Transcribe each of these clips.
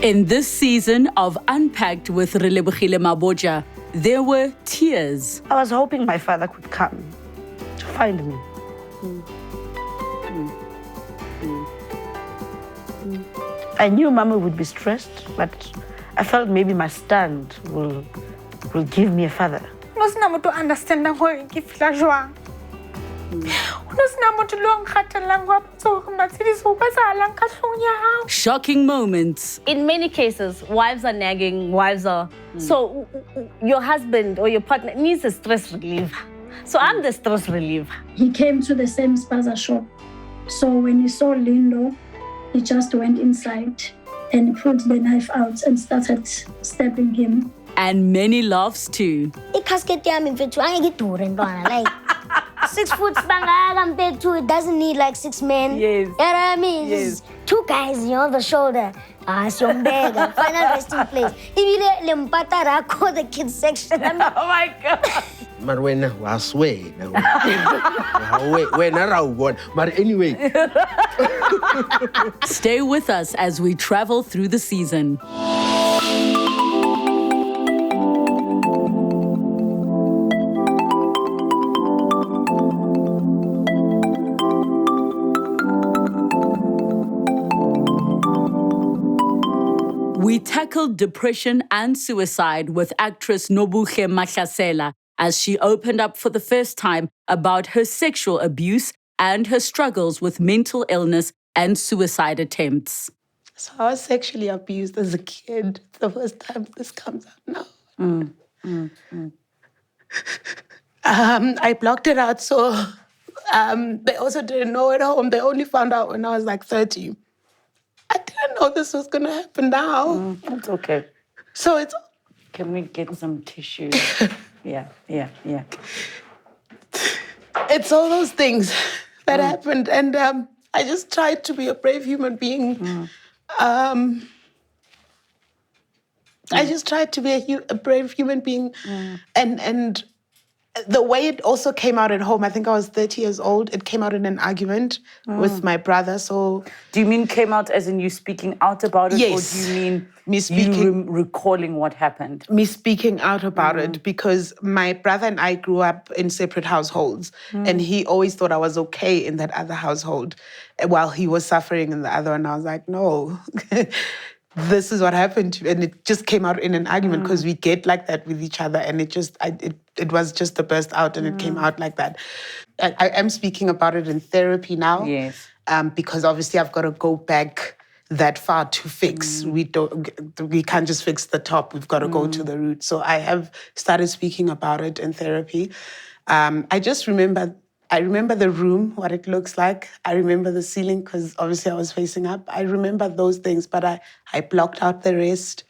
In this season of Unpacked with Relebogile Mabotja, there were tears. I was hoping my father could come to find me. I knew Mama would be stressed, but I felt maybe my stand will give me a father. Shocking moments. In many cases, wives are nagging, wives are... So your husband or your partner needs a stress reliever. So I'm the stress reliever. He came to the same spaza shop. So when he saw Lindo, he just went inside and he pulled the knife out and started stabbing him. And many laughs too. Like 6 foot compared to it doesn't need like 6 men. Yes. You know what I mean? Yes. 2 guys on the shoulder. Final resting place. The kids section. Oh my God. But when I swear, but anyway. Stay with us as we travel through the season. We tackled depression and suicide with actress Nobuhle Mahlasela as she opened up for the first time about her sexual abuse and her struggles with mental illness and suicide attempts. So I was sexually abused as a kid. It's the first time this comes out now. I blocked it out, so they also didn't know at home. They only found out when I was like 30. I didn't know this was going to happen now. It's okay. So it's... Can we get some tissue? Yeah. It's all those things that happened. And I just tried to be a brave human being. I just tried to be a brave human being. And the way it also came out at home, I think I was 30 years old. It came out in an argument with my brother. So, do you mean came out as in you speaking out about it? Yes. Or do you mean me speaking, you recalling what happened? Me speaking out about it because my brother and I grew up in separate households, and he always thought I was okay in that other household while he was suffering in the other one. I was like, no. This is what happened, and it just came out in an argument because we get like that with each other, and it was just a burst out, and it came out like that. I am speaking about it in therapy now, yes, because obviously I've got to go back that far to fix. We can't just fix the top. We've got to go to the root. So I have started speaking about it in therapy. I remember the room, what it looks like. I remember the ceiling because obviously I was facing up. I remember those things, but I blocked out the rest.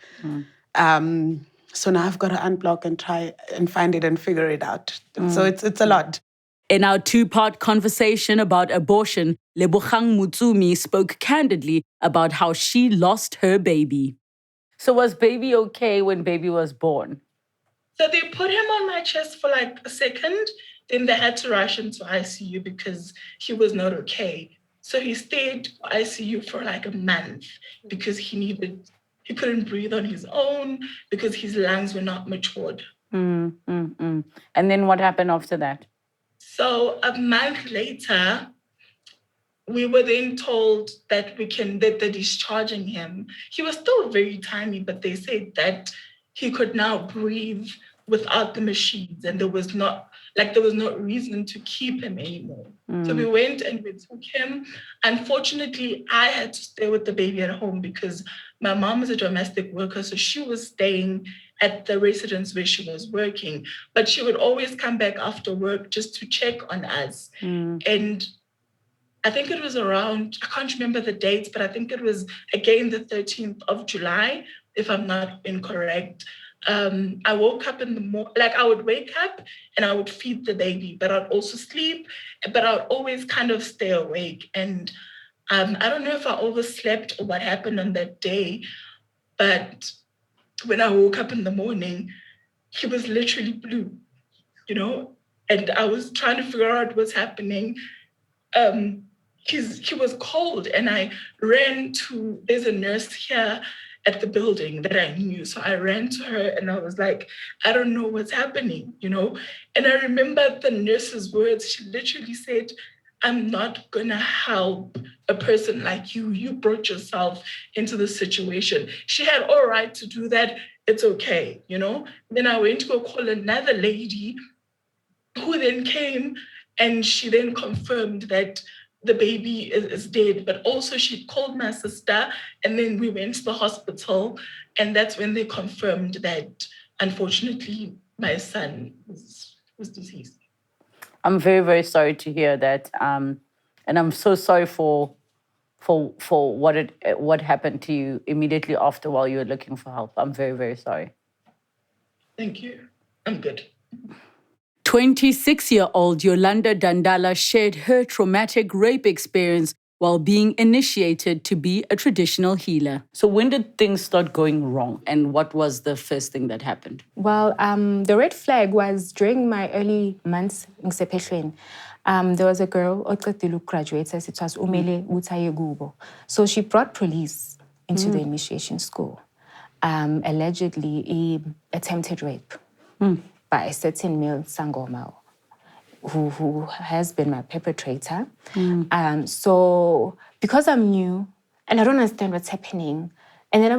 So now I've got to unblock and try and find it and figure it out. So it's a lot. In our 2-part conversation about abortion, Lebogang Mutsumi spoke candidly about how she lost her baby. So was baby okay when baby was born? So they put him on my chest for like a second. Then they had to rush him to ICU because he was not okay. So he stayed ICU for like a month because he couldn't breathe on his own because his lungs were not matured. And then what happened after that? So a month later, we were then told that they're discharging him. He was still very tiny, but they said that he could now breathe without the machines, and there was no reason to keep him anymore. So we went and we took him. Unfortunately, I had to stay with the baby at home because my mom is a domestic worker, so she was staying at the residence where she was working. But she would always come back after work just to check on us. And I think it was around, I can't remember the dates, but I think it was again the 13th of July, if I'm not incorrect. I woke up in the morning, like I would wake up and I would feed the baby, but I'd also sleep, but I would always kind of stay awake. And I don't know if I overslept or what happened on that day, but when I woke up in the morning, he was literally blue, and I was trying to figure out what's happening. He was cold, and I ran to, there's a nurse here, at the building that I knew. So I ran to her and I was like, I don't know what's happening, you know? And I remember the nurse's words. She literally said, I'm not gonna help a person like you. You brought yourself into the situation. She had all right to do that. It's okay, you know? Then I went to go call another lady who then came and she then confirmed that the baby is dead. But also she called my sister and then we went to the hospital. And that's when they confirmed that, unfortunately, my son was deceased. I'm very, very sorry to hear that. And I'm so sorry for what happened to you immediately after while you were looking for help. I'm very, very sorry. Thank you. I'm good. 26-year-old Yolanda Dandala shared her traumatic rape experience while being initiated to be a traditional healer. So when did things start going wrong and what was the first thing that happened? Well, the red flag was during my early months in Sepetlen. There was a girl, Otkatilu graduates, it was Umele Utaye Gubo. So she brought police into the initiation school, allegedly attempted rape by a certain male Sangoma who has been my perpetrator. So because I'm new and I don't understand what's happening, and then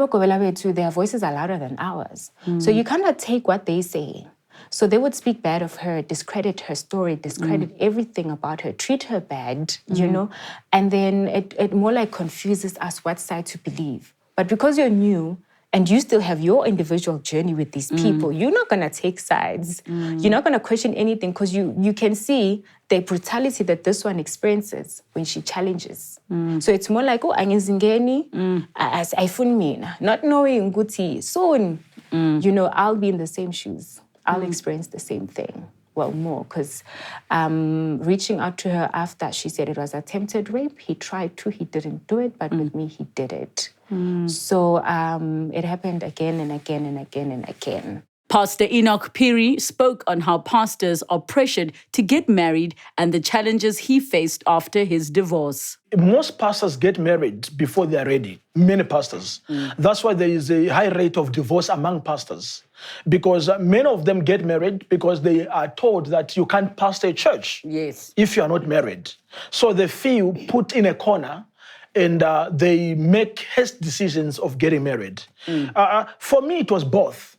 their voices are louder than ours. So you cannot take what they say. So they would speak bad of her, discredit her story, discredit everything about her, treat her bad, you know? And then it more like confuses us what side to believe. But because you're new, and you still have your individual journey with these people, you're not going to take sides. You're not going to question anything because you can see the brutality that this one experiences when she challenges. So it's more like, oh, angizingeni, as ifunmina, not knowing guti, soon, you know, I'll be in the same shoes. I'll experience the same thing. Well, more, because reaching out to her after, she said it was attempted rape. He tried to, he didn't do it, but with me, he did it. So it happened again and again and again and again. Pastor Enoch Piri spoke on how pastors are pressured to get married and the challenges he faced after his divorce. Most pastors get married before they are ready, many pastors. That's why there is a high rate of divorce among pastors, because many of them get married because they are told that you can't pastor a church if you are not married. So they feel put in a corner and they make hasty decisions of getting married. For me, it was both.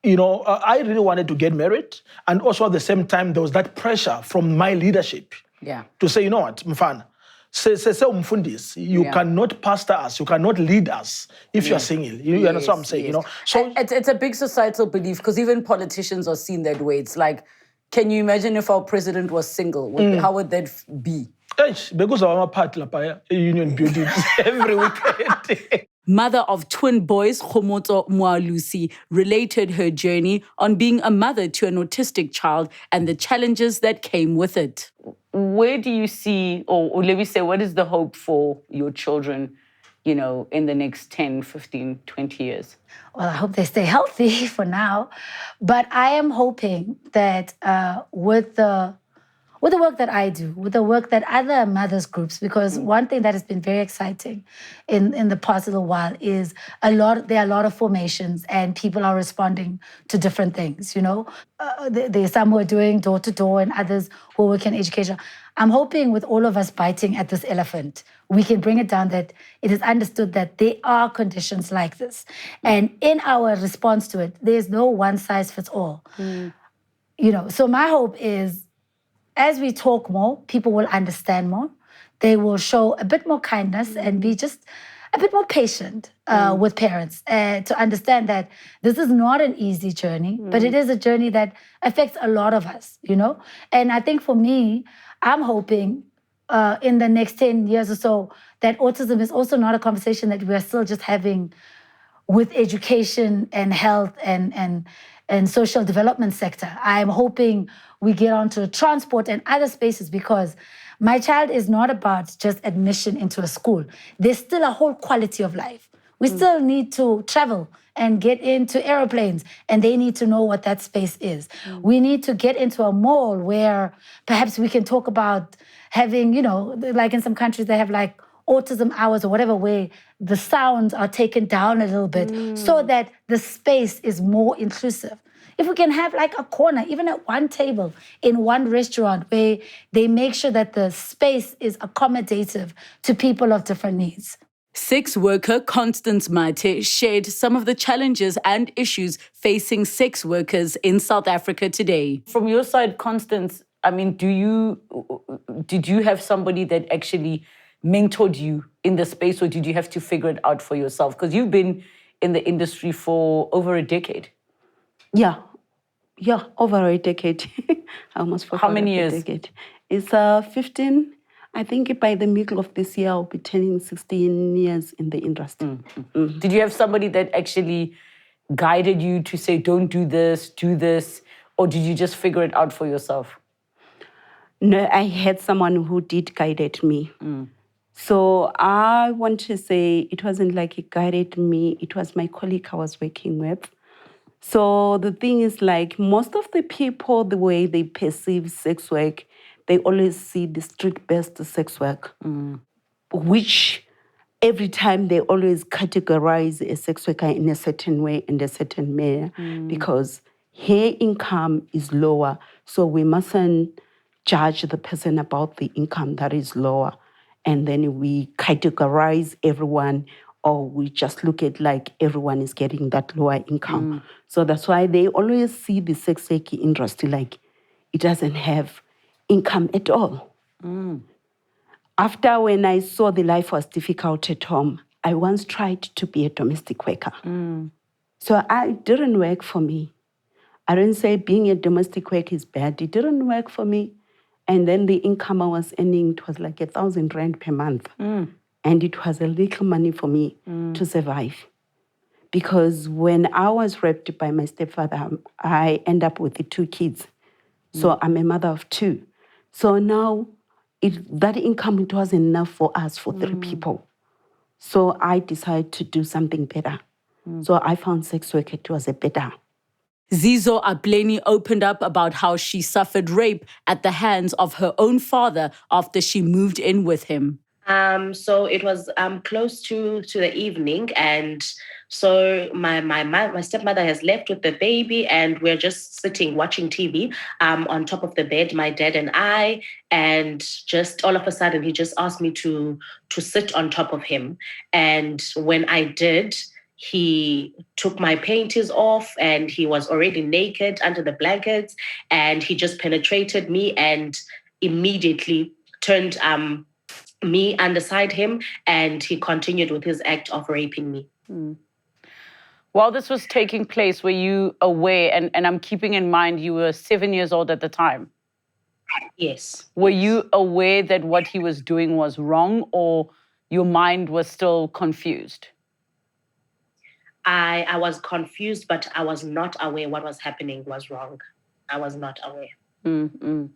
You know, I really wanted to get married, and also at the same time, there was that pressure from my leadership to say, you know what, Mfana, you cannot pastor us, you cannot lead us if you're single. You understand what I'm saying? You know, so it's a big societal belief because even politicians are seen that way. It's like, can you imagine if our president was single? How would that be? Because I'm a part of union building every weekend. Mother of twin boys, Khomotso Moalusi, related her journey on being a mother to an autistic child and the challenges that came with it. Where do you see, or let me say, what is the hope for your children, you know, in the next 10, 15, 20 years? Well, I hope they stay healthy for now. But I am hoping that with the work that I do, with the work that other mothers groups, because one thing that has been very exciting in the past little while is there are a lot of formations and people are responding to different things, you know. There's some who are doing door-to-door and others who work in education. I'm hoping with all of us biting at this elephant, we can bring it down that it is understood that there are conditions like this. And in our response to it, there's no one size fits all. You know, so my hope is, as we talk more, people will understand more. They will show a bit more kindness and be just a bit more patient with parents to understand that this is not an easy journey, but it is a journey that affects a lot of us, you know? And I think for me, I'm hoping in the next 10 years or so that autism is also not a conversation that we're still just having with education and health and social development sector. I'm hoping we get onto transport and other spaces because my child is not about just admission into a school. There's still a whole quality of life. We still need to travel and get into airplanes, and they need to know what that space is. We need to get into a mall where perhaps we can talk about having, you know, like in some countries they have like autism hours or whatever, where the sounds are taken down a little bit so that the space is more inclusive. If we can have like a corner, even at one table in one restaurant where they make sure that the space is accommodative to people of different needs. Sex worker Constance Mate shared some of the challenges and issues facing sex workers in South Africa today. From your side, Constance, I mean, did you have somebody that actually mentored you in the space, or did you have to figure it out for yourself? Because you've been in the industry for over a decade. Yeah, over a decade. I almost forgot. How many years? Decade. It's 15. I think by the middle of this year, I'll be turning 16 years in the industry. Did you have somebody that actually guided you to say, don't do this, or did you just figure it out for yourself? No, I had someone who did guided me. So I want to say it wasn't like he guided me, it was my colleague I was working with. So the thing is, like, most of the people, the way they perceive sex work, they always see the street-based sex work, which every time they always categorize a sex worker in a certain way and a certain manner because her income is lower. So we mustn't judge the person about the income that is lower. And then we categorize everyone, or we just look at like everyone is getting that lower income. So that's why they always see the sex work industry like it doesn't have income at all. After when I saw the life was difficult at home, I once tried to be a domestic worker. So it didn't work for me. I didn't say being a domestic worker is bad. It didn't work for me. And then the income I was earning, it was like 1,000 rand per month. And it was a little money for me to survive. Because when I was raped by my stepfather, I end up with the 2 kids. So I'm a mother of 2. So now that income, it wasn't enough for us, for 3 people. So I decided to do something better. So I found sex work, it was a better. Zizobilene opened up about how she suffered rape at the hands of her own father after she moved in with him. So it was close to the evening, and so my stepmother has left with the baby, and we're just sitting watching TV on top of the bed, my dad and I, and just all of a sudden he just asked me to sit on top of him, and when I did, he took my panties off and he was already naked under the blankets, and he just penetrated me and immediately turned me underside him, and he continued with his act of raping me. While this was taking place, were you aware, and I'm keeping in mind you were 7 years old at the time? Yes. Were you aware that what he was doing was wrong, or your mind was still confused? I was confused, but I was not aware what was happening was wrong. I was not aware.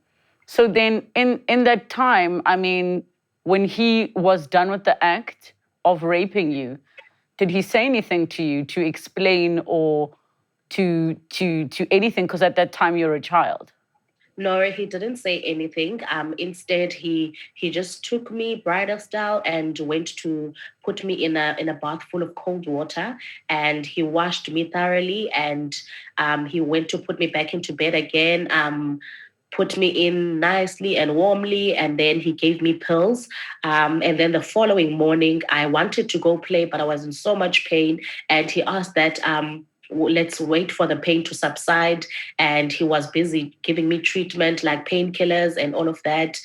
So then in that time, I mean, when he was done with the act of raping you, did he say anything to you to explain or to anything? Because at that time you're a child. No, he didn't say anything. Instead, he just took me bridal style and went to put me in a bath full of cold water, and he washed me thoroughly, and he went to put me back into bed again, put me in nicely and warmly, and then he gave me pills. And then the following morning, I wanted to go play, but I was in so much pain, and he asked that let's wait for the pain to subside. And he was busy giving me treatment like painkillers and all of that,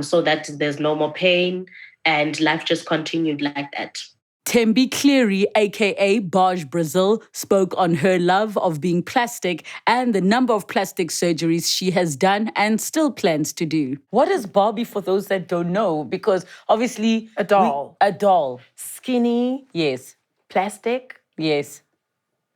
so that there's no more pain, and life just continued like that. Tembi Cleary, aka Barge Brazil, spoke on her love of being plastic and the number of plastic surgeries she has done and still plans to do. What is Barbie for those that don't know? Because obviously... A doll. A doll. Skinny. Yes. Plastic. Yes.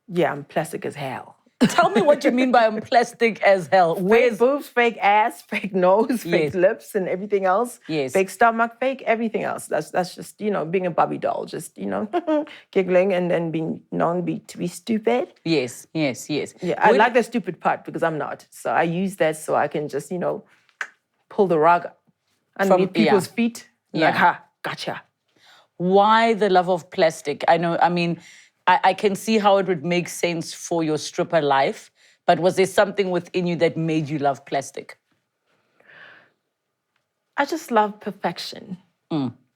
Yeah, I'm plastic as hell. Tell me what you mean by I'm plastic as hell. Fake boobs, fake ass, fake nose, fake lips, and everything else. Yes. Fake stomach, fake everything else. That's just, being a Barbie doll, just, giggling and then being known to be stupid. Yes. Yeah, I like the stupid part because I'm not. So I use that so I can just, pull the rug underneath people's feet. Yeah. Like, ha, gotcha. Why the love of plastic? I can see how it would make sense for your stripper life, but was there something within you that made you love plastic? I just love perfection.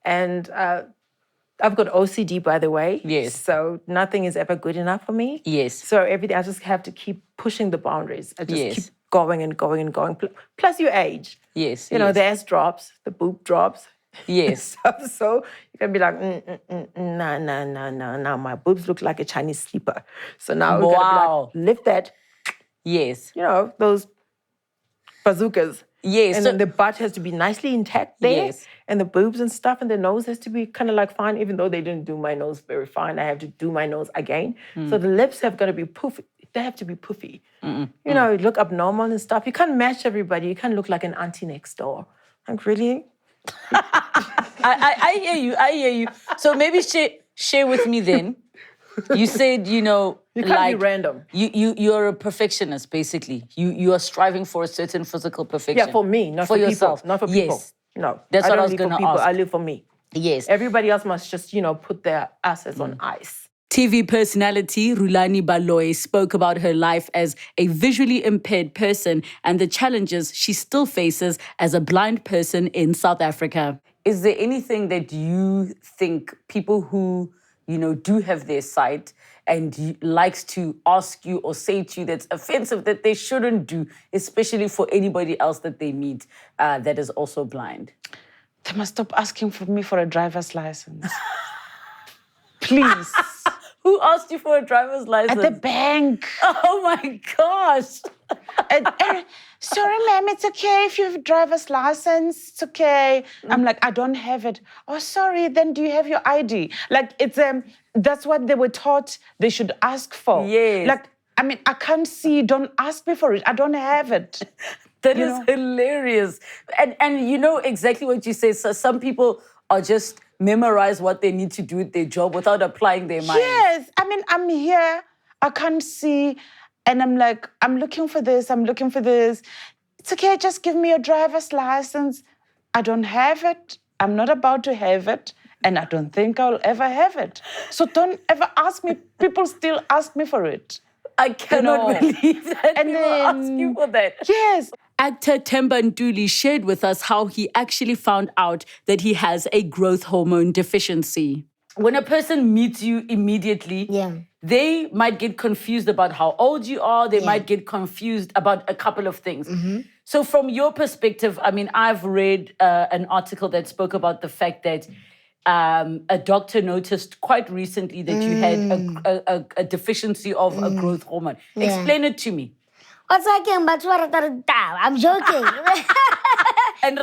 And I've got OCD, by the way. Yes. So nothing is ever good enough for me. Yes. So every day I just have to keep pushing the boundaries. I just Yes. keep going and going and going. Plus you age. Yes. You know, yes. the ass drops, the boob drops. Yes. So you can be like, no. My boobs look like a Chinese sleeper. So now we gotta be like, lift that. Yes. You know, those bazookas. Yes. And then the butt has to be nicely intact there. Yes. And the boobs and stuff, and the nose has to be kind of like fine, even though they didn't do my nose very fine. I have to do my nose again. So the lips have got to be poofy. They have to be poofy. You know, you look abnormal and stuff. You can't match everybody. You can't look like an auntie next door. Like, really? I hear you. So maybe share with me then. You said, you know, you can't be random. You're a perfectionist, basically. You are striving for a certain physical perfection. Yeah, for me, not for yourself. People, not for people. Yes. No, that's what I was going to ask. I live for me. Yes. Everybody else must just, you know, put their asses on ice. TV personality Rulani Baloyi spoke about her life as a visually impaired person and the challenges she still faces as a blind person in South Africa. Is there anything that you think people who, you know, do have their sight and likes to ask you or say to you that's offensive that they shouldn't do, especially for anybody else that they meet that is also blind? They must stop asking me for a driver's license. Please. Who asked you for a driver's license? At the bank. Oh my gosh. Sorry, ma'am, it's okay if you have a driver's license. It's okay. I'm like, I don't have it. Oh, sorry, then do you have your ID? Like, it's that's what they were taught they should ask for. Yes. Like, I mean, I can't see, don't ask me for it. I don't have it. That is hilarious. And you know exactly what you say. So some people are just memorize what they need to do with their job without applying their mind. Yes. I mean, I'm here. I can't see. And I'm like, I'm looking for this. I'm looking for this. It's okay. Just give me your driver's license. I don't have it. I'm not about to have it. And I don't think I'll ever have it. So don't ever ask me. People still ask me for it. I cannot believe that and people ask you for that. Yes. Actor Themba Ntuli shared with us how he actually found out that he has a growth hormone deficiency. When a person meets you immediately, they might get confused about how old you are. They might get confused about a couple of things. So from your perspective, I mean, I've read an article that spoke about the fact that a doctor noticed quite recently that you had a deficiency of a growth hormone. Explain it to me. I'm joking. And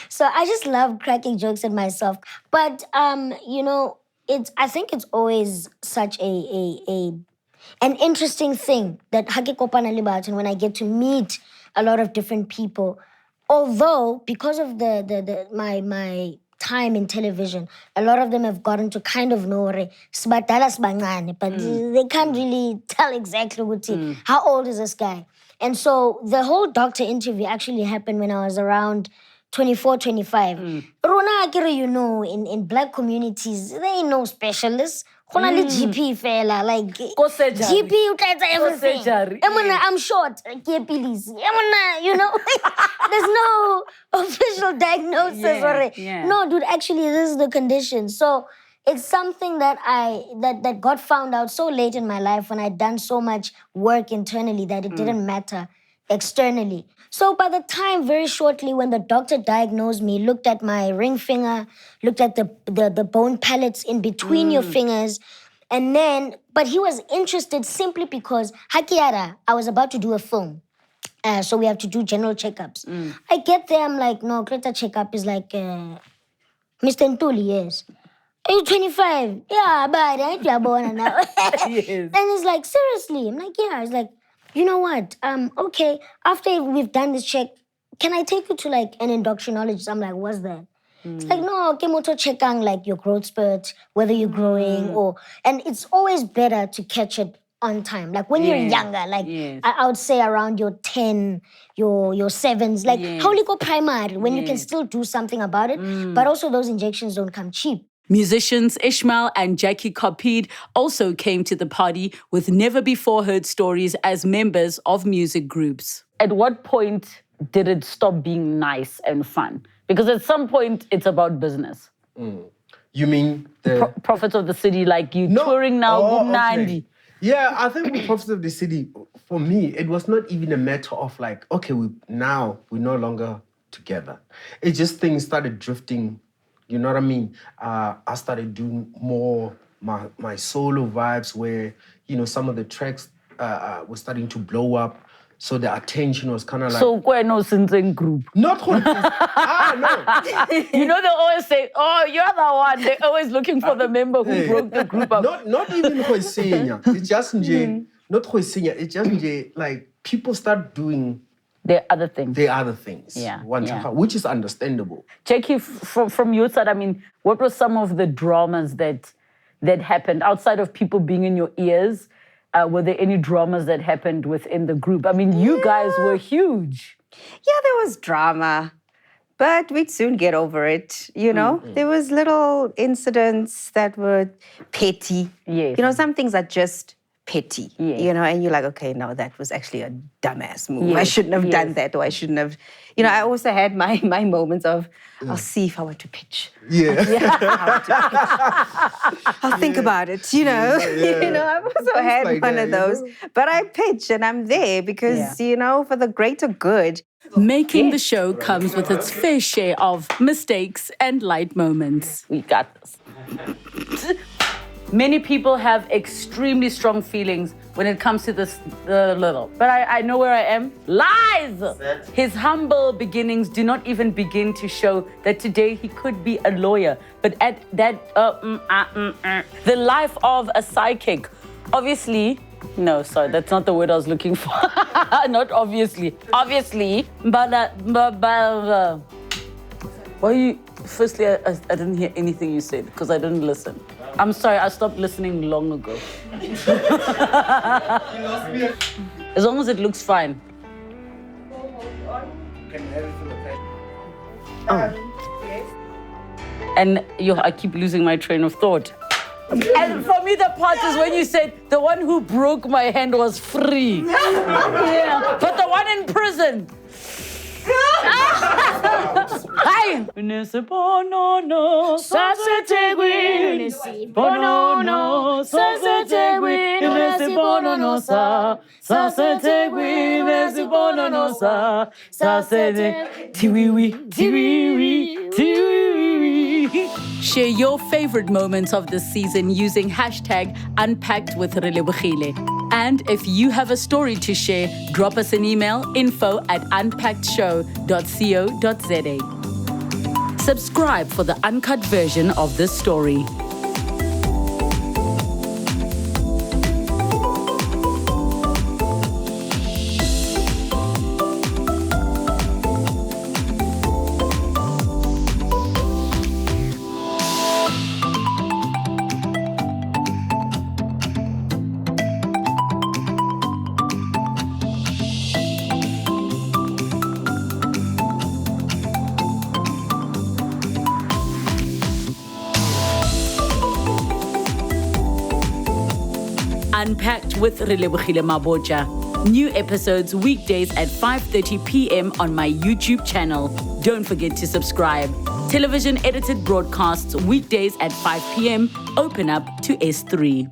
So I just love cracking jokes at myself. But you know, I think it's always such an interesting thing that when I get to meet a lot of different people. Although because of my time in television, a lot of them have gotten to kind of know but they can't really tell exactly how old is this guy. And so the whole doctor interview actually happened when I was around 24, 25. Rona, you know, in black communities, there ain't no specialists. GP fella, like GP, you try everything. I'm short, please. You know, there's no official diagnosis no, dude. Actually, this is the condition. So it's something that that got found out so late in my life when I'd done so much work internally that it didn't matter externally. So by the time, very shortly, when the doctor diagnosed me, looked at my ring finger, looked at the bone pellets in between your fingers, and then, but he was interested simply because, Hakiara, I was about to do a film. So we have to do general checkups. I get there, I'm like, no, greater checkup is like, Mr. Ntuli, yes. Are you 25? Yeah, but I ain't born now. And he's like, seriously? I'm like, yeah. He's like, you know what? Okay, after we've done this check, can I take you to like an endocrinologist? I'm like, what's that? It's like, no, okay, moto checkang like your growth spurt, whether you're growing and it's always better to catch it on time. Like when you're younger, like Yes. I would say around your 10, your 7s, like how you go primary, when you can Yes. still do something about it. But also those injections don't come cheap. Musicians Ishmael and Jackie Coppeed also came to the party with never-before-heard stories as members of music groups. At what point did it stop being nice and fun? Because at some point, it's about business. You mean the Prophets of the City, like you touring now, Gumnandi. Yeah, I think with Prophets of the City, for me, it was not even a matter of like, okay, we're no longer together. It just things started drifting. You know what I mean? I started doing more my solo vibes where, some of the tracks were starting to blow up. So the attention was kind of like... So, no Sinzeng group. Not no. You know, they always say, oh, you're the one. They're always looking for the member who broke the group up. Not even Hoisenya. It's just not Hoisenya. It's just like people start doing... There are other things. Yeah. Which is understandable. Jackie, from your side, I mean, what were some of the dramas that happened outside of people being in your ears? Were there any dramas that happened within the group? I mean, you guys were huge. Yeah, there was drama, but we'd soon get over it, There was little incidents that were petty. Yes. Some things are just petty, and you're like, okay, no, that was actually a dumbass move. I shouldn't have done that, or I shouldn't have, I also had my moments of, I'll see if I want to pitch. I'll think about it, I've also had one of those, but I pitch and I'm there because, for the greater good. Making the show comes with its fair share of mistakes and light moments. We got this. Many people have extremely strong feelings when it comes to this little. But I know where I am. Lies! His humble beginnings do not even begin to show that today he could be a lawyer. But at that, the life of a psychic. Obviously, no, sorry, that's not the word I was looking for. Not obviously. Obviously, but why you... Firstly, I didn't hear anything you said because I didn't listen. I'm sorry, I stopped listening long ago. As long as it looks fine. And I keep losing my train of thought. And for me, the part is when you said the one who broke my hand was free. Yeah. But the one in prison. Hi. Share your favorite moments of this season using hashtag Unpacked with Relebogile. And if you have a story to share, drop us an email, info@unpackedshow.co.za. Subscribe for the uncut version of this story. Unpacked with Relebogile Mabotja. New episodes weekdays at 5:30 p.m. on my YouTube channel. Don't forget to subscribe. Television edited broadcasts weekdays at 5 p.m. Open up to S3.